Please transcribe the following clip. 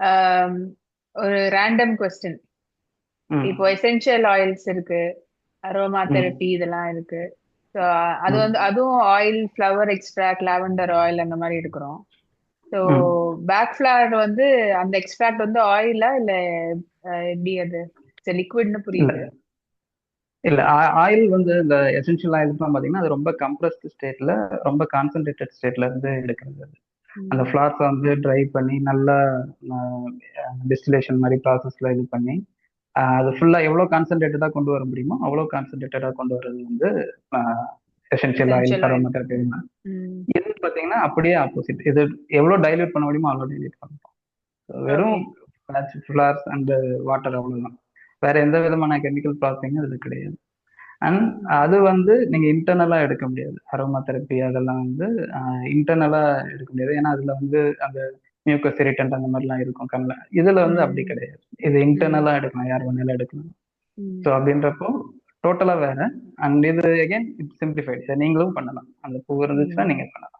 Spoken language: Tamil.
ஆம், ஒரு ரேண்டம் கொஸ்டின். இப்போ ம், எசென்ஷியல் ஆயில்ஸ் இருக்கு, அரோமா ம், தெரப்பி இதெல்லாம் இருக்கு. ஸோ அது வந்து ம், அதுவும் oil, flower extract, lavender oil அந்த மாதிரி எடுக்கிறோம். ஸோ ம். பேக் ஃபிளவர் வந்து அந்த எக்ஸ்ட்ராக்ட் வந்து ஆயிலா இல்ல எப்படி அது லிக்விட்னு இல்ல புரியுது. இல்ல ஆயில் வந்து இந்த எசென்ஷியல் ஆயில்ஸ்லாம் பாத்தீங்கன்னா அது ரொம்ப கம்ப்ரஸ்ட் ஸ்டேட்ல, ரொம்ப கான்சென்ட்ரேட்டட் ஸ்டேட்ல இருந்து எடுக்கிறது அது. அந்த ம். ஃபிளார்ஸை வந்து ட்ரை பண்ணி நல்லா டிஸ்டிலேஷன் மாதிரி ப்ராசஸ்ல இது பண்ணி அது ஃபுல்லா எவ்வளவு கான்சென்ட்ரேட்டடா கொண்டு வர முடியுமோ அவ்வளவு கான்சென்ட்ரேட்டடா கொண்டு வர்றது வந்து essential oil, essential oil. Aroma therapy. ம். இது பாத்தீங்கன்னா அப்படியே ஆப்போசிட். இது எவ்வளவு டைல்யூட் பண்ண முடியுமோ அவ்வளவு டைல்யூட் பண்ணும். வெறும் ஓகே. ஃபிளார்ஸ் அண்ட் வாட்டர் அவ்வளவுதான். வேற எந்த விதமான கெமிக்கல் ப்ராசஸிங்கும் அது கிடையாது. அண்ட் அது வந்து நீங்க இன்டர்னலா எடுக்க முடியாது. அரோமா தெரப்பி அதெல்லாம் வந்து இன்டர்னலா எடுக்க முடியாது. ஏன்னா அதுல வந்து அந்த மியூக்கஸ் இரிட்டன்ட் அந்த மாதிரிலாம் இருக்கும் கண்ணுல. இதுல வந்து அப்படி ம். கிடையாது. இது ம். இன்டர்னலா எடுக்கலாம், யார் வேணாலும் எடுக்கலாம். ஸோ ம். அப்படின்றப்போ டோட்டலா வேற. அண்ட் இது அகைன் இட்ஸ் சிம்பிளிஃபைட். இதை நீங்களும் பண்ணலாம். அந்த பூ இருந்துச்சுன்னா ம். நீங்க பண்ணலாம்.